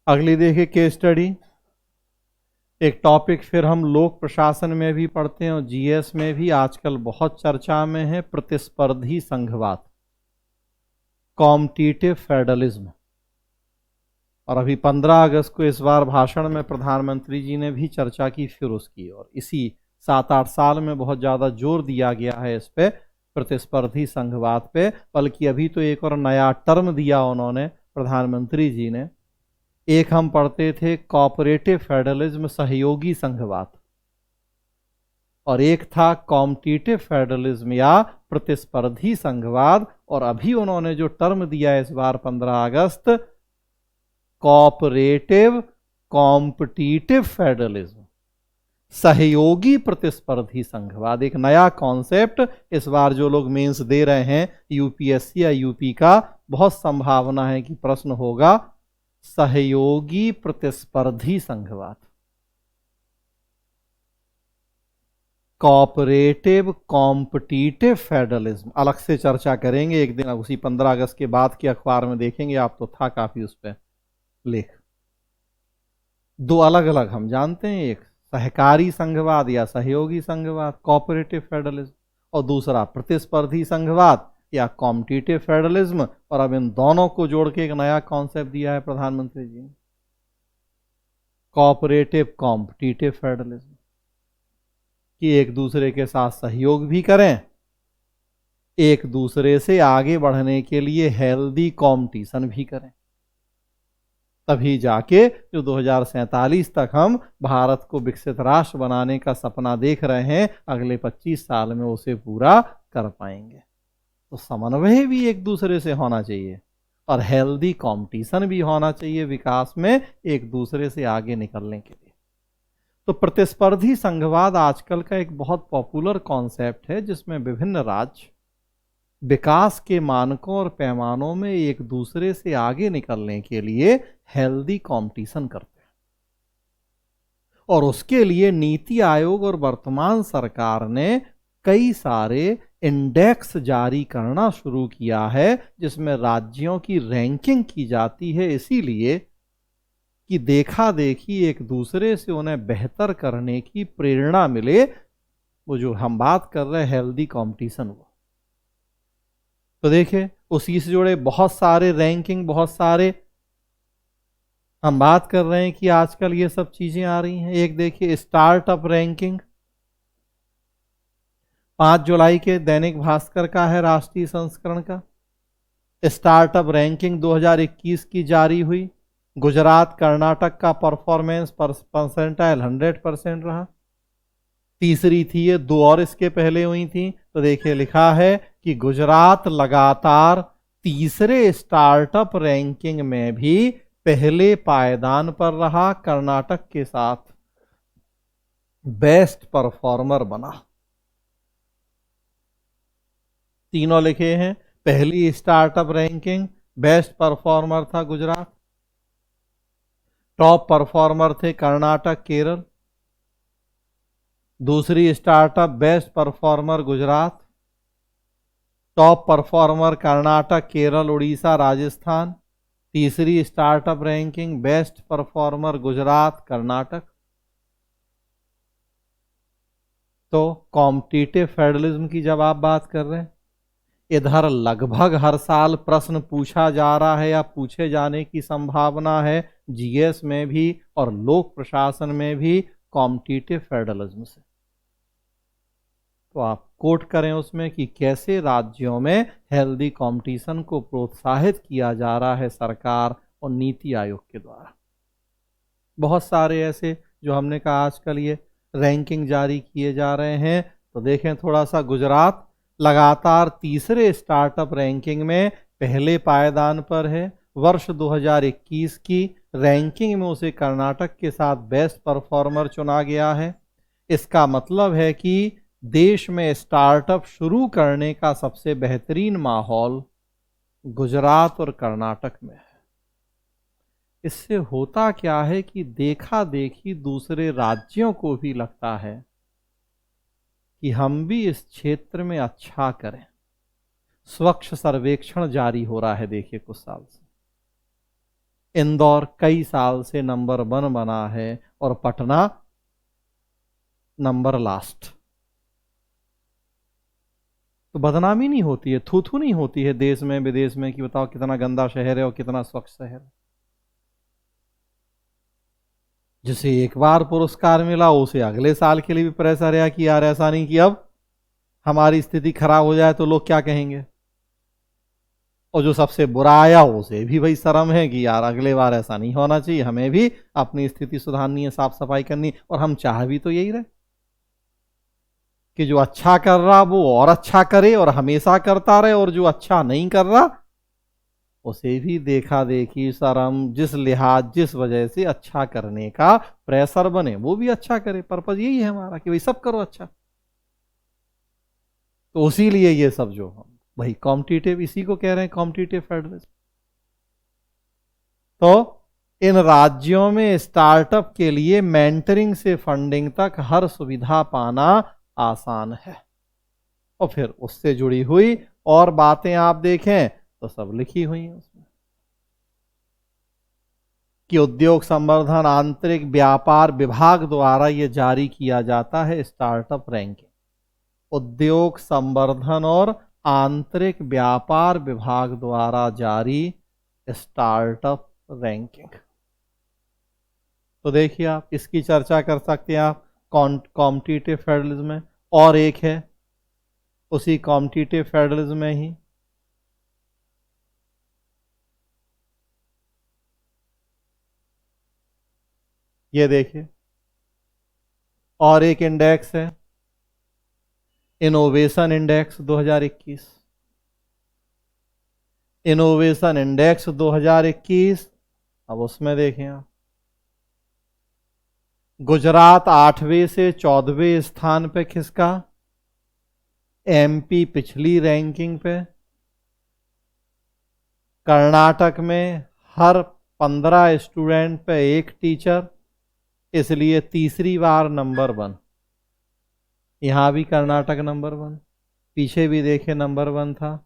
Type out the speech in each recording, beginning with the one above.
अगली देखिए case study. एक टॉपिक फिर हम लोक प्रशासन में भी पढ़ते हैं और जीएस में भी आजकल बहुत चर्चा में है, प्रतिस्पर्धी संघवाद, कॉम्पिटिटिव फेडरलिज्म। और अभी 15 अगस्त को इस बार भाषण में प्रधानमंत्री जी ने भी चर्चा की फिर उसकी, और इसी 7-8 साल में बहुत ज़्यादा जोर दिया गया है इस पे, प्रतिस्पर्धी संघवाद पे। बल्कि अभी तो एक और नया टर्म दिया उन्होंने, प्रधानमंत्री जी ने। एक हम पढ़ते थे कोऑपरेटिव फेडरलिज्म, सहयोगी संघवाद, और एक था कॉम्पिटिटिव फेडरलिज्म या प्रतिस्पर्धी संघवाद। और अभी उन्होंने जो टर्म दिया इस बार 15 अगस्त, कोऑपरेटिव कॉम्पिटिटिव फेडरलिज्म, सहयोगी प्रतिस्पर्धी संघवाद। एक नया कॉन्सेप्ट इस बार जो लोग मेंस दे रहे हैं यूपीएससी या यूपी का, बहुत संभावना है कि प्रश्न होगा सहयोगी प्रतिस्पर्धी संघवाद, कोऑपरेटिव कॉम्पिटिटिव फेडरलिज्म। अलग से चर्चा करेंगे एक दिन, उसी 15 अगस्त के बाद के अखबार में देखेंगे, आप तो था काफी उस पर लेख। दो अलग अलग हम जानते हैं, एक सहकारी संघवाद या सहयोगी संघवाद, कोऑपरेटिव फेडरलिज्म, और दूसरा प्रतिस्पर्धी संघवाद या कॉम्पिटिटिव फेडरलिज्म। और अब इन दोनों को जोड़ के एक नया कॉन्सेप्ट दिया है प्रधानमंत्री जी ने, कोऑपरेटिव कॉम्पिटिटिव फेडरलिज्म, कि एक दूसरे के साथ सहयोग भी करें, एक दूसरे से आगे बढ़ने के लिए हेल्दी कॉम्पिटिशन भी करें। तभी जाके जो 2047 तक हम भारत को विकसित राष्ट्र बनाने का सपना देख रहे हैं, अगले 25 साल में उसे पूरा कर पाएंगे। तो समन्वय भी एक दूसरे से होना चाहिए और हेल्दी कंपटीशन भी होना चाहिए विकास में, एक दूसरे से आगे निकलने के लिए। तो प्रतिस्पर्धी संघवाद आजकल का एक बहुत पॉपुलर कॉन्सेप्ट है, जिसमें विभिन्न राज्य विकास के मानकों और पैमानों में एक दूसरे से आगे निकलने के लिए हेल्दी कंपटीशन करते हैं। और उसके लिए नीति आयोग और वर्तमान सरकार ने कई सारे इंडेक्स जारी करना शुरू किया है, जिसमें राज्यों की रैंकिंग की जाती है, इसीलिए कि देखा देखी एक दूसरे से उन्हें बेहतर करने की प्रेरणा मिले। वो जो हम बात कर रहे हैं हेल्दी कंपटीशन, वो तो देखिए उसी से जुड़े बहुत सारे रैंकिंग, बहुत सारे हम बात कर रहे हैं कि आजकल ये सब चीजें आ रही हैं। एक देखिए स्टार्टअप रैंकिंग, 5 जुलाई के दैनिक भास्कर का है राष्ट्रीय संस्करण का। स्टार्टअप रैंकिंग 2021 की जारी हुई। गुजरात कर्नाटक का परफॉर्मेंस परसेंटाइल 100% रहा। तीसरी थी ये, 2 और इसके पहले हुई थी। तो देखिए लिखा है कि गुजरात लगातार तीसरे स्टार्टअप रैंकिंग में भी पहले पायदान पर रहा, कर्नाटक के साथ बेस्ट परफॉर्मर बना। तीनों लिखे हैं, पहली स्टार्टअप रैंकिंग बेस्ट परफॉर्मर था गुजरात, टॉप परफॉर्मर थे कर्नाटक केरल, दूसरी startup best performer Gujarat, top performer Karnataka Kerala Orissa Rajasthan, तीसरी startup ranking best performer Gujarat Karnataka. तो कॉम्पिटिटिव फेडरलिज्म की जब आप बात कर रहे हैं, इधर लगभग हर साल प्रश्न पूछा जा रहा है या पूछे जाने की संभावना है जीएस में भी और लोक प्रशासन में भी, कॉम्पिटिटिव फेडरलिज्म से। तो आप कोट करें उसमें कि कैसे राज्यों में हेल्दी कंपटीशन को प्रोत्साहित किया जा रहा है सरकार और नीति आयोग के द्वारा। बहुत सारे ऐसे जो हमने कहा आजकल ये रैंकिंग जारी किए जा रहे हैं। तो देखें थोड़ा सा, गुजरात लगातार तीसरे स्टार्टअप रैंकिंग में पहले पायदान पर है। वर्ष 2021 की रैंकिंग में उसे कर्नाटक के साथ बेस्ट परफॉर्मर चुना गया है। इसका मतलब है कि देश में स्टार्टअप शुरू करने का सबसे बेहतरीन माहौल गुजरात और कर्नाटक में है। इससे होता क्या है कि देखा देखी दूसरे राज्यों को भी लगता है कि हम भी इस क्षेत्र में अच्छा करें। स्वच्छ सर्वेक्षण जारी हो रहा है देखिए कुछ साल से, इंदौर कई साल से नंबर 1 बना है और पटना नंबर लास्ट। तो बदनामी नहीं होती है, थू थू नहीं होती है देश में विदेश में कि बताओ कितना गंदा शहर है और कितना स्वच्छ शहर है। जिसे एक बार पुरस्कार मिला उसे अगले साल के लिए भी प्रेशर है कि यार ऐसा नहीं कि अब हमारी स्थिति खराब हो जाए तो लोग क्या कहेंगे। और जो सबसे बुरा आया उसे भी भाई शर्म है कि यार अगले बार ऐसा नहीं होना चाहिए, हमें भी अपनी स्थिति सुधारनी है, साफ सफाई करनी है। और हम चाह भी तो यही रहे कि जो अच्छा कर रहा वो और अच्छा करे और हमेशा करता रहे, और जो अच्छा नहीं कर रहा उसे भी देखा देखी शर्म जिस लिहाज जिस वजह से अच्छा करने का प्रेशर बने वो भी अच्छा करे। पर्पज यही है हमारा कि भाई सब करो अच्छा। तो उसी लिए ये सब जो हम भाई कॉम्पिटिटिव, इसी को कह रहे हैं कॉम्पिटिटिव फेडरलिज्म। तो इन राज्यों में स्टार्टअप के लिए मेंटरिंग से फंडिंग तक हर सुविधा पाना आसान है। और फिर उससे जुड़ी हुई और बातें आप देखें तो सब लिखी हुई हैं उसमें कि उद्योग संवर्धन आंतरिक व्यापार विभाग द्वारा यह जारी किया जाता है स्टार्टअप रैंकिंग। उद्योग संवर्धन और आंतरिक व्यापार विभाग द्वारा जारी स्टार्टअप रैंकिंग। तो देखिए आप इसकी चर्चा कर सकते हैं आप कॉम्पिटिटिव फेडरलिज्म में। और एक है उसी कॉम्पिटिटिव फेडरलिज्म में ही ये देखिए और एक इंडेक्स है इनोवेशन इंडेक्स 2021। Innovation index 2021। अब उसमें देखें आप गुजरात 8वें से 14वें स्थान पे खिसका, एमपी पिछली रैंकिंग पे, कर्नाटक में हर 15 स्टूडेंट पे एक टीचर, इसलिए तीसरी बार नंबर 1। यहां भी कर्नाटक नंबर 1, पीछे भी देखे नंबर 1 था।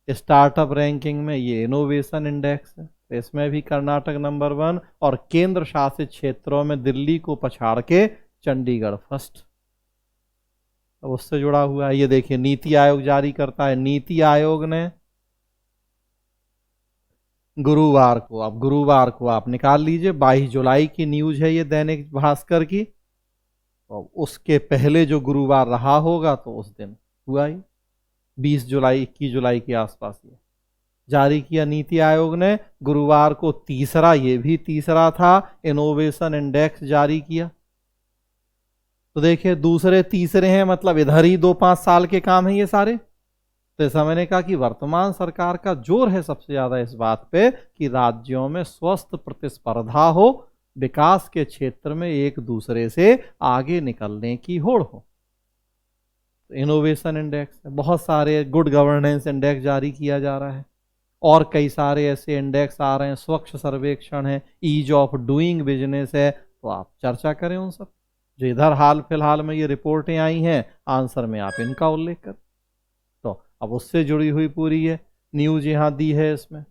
स्टार्टअप रैंकिंग में ये इनोवेशन इंडेक्स है, तो इसमें भी कर्नाटक नंबर 1 और केंद्र शासित क्षेत्रों में दिल्ली को पछाड़ के चंडीगढ़ फर्स्ट। अब उससे जुड़ा हुआ है ये देखिए नीति आयोग जारी करता है। नीति आयोग ने गुरुवार को, अब गुरुवार को आप निकाल लीजिए 22 जुलाई की न्यूज है ये दैनिक भास्कर की। तो उसके पहले जो गुरुवार रहा होगा तो उस दिन हुआ ही 20 जुलाई 21 जुलाई के आसपास ये जारी किया नीति आयोग ने। गुरुवार को तीसरा, ये भी तीसरा था, इनोवेशन इंडेक्स जारी किया। तो देखिए दूसरे तीसरे हैं, मतलब इधर ही 2-5 साल के काम है ये सारे। तो ऐसा मैंने कहा कि वर्तमान सरकार का जोर है सबसे ज्यादा इस बात पे कि राज्यों में स्वस्थ प्रतिस्पर्धा हो, विकास के क्षेत्र में एक दूसरे से आगे निकलने की होड़ हो। तो इनोवेशन इंडेक्स, बहुत सारे गुड गवर्नेंस इंडेक्स जारी किया जा रहा है और कई सारे ऐसे इंडेक्स आ रहे हैं, स्वच्छ सर्वेक्षण है, ईज ऑफ डूइंग बिजनेस है। तो आप चर्चा करें उन सब जो इधर हाल फिलहाल में ये रिपोर्टें आई हैं, आंसर में आप इनका उल्लेख करें। तो अब उससे जुड़ी हुई पूरी ये न्यूज यहां दी है इसमें।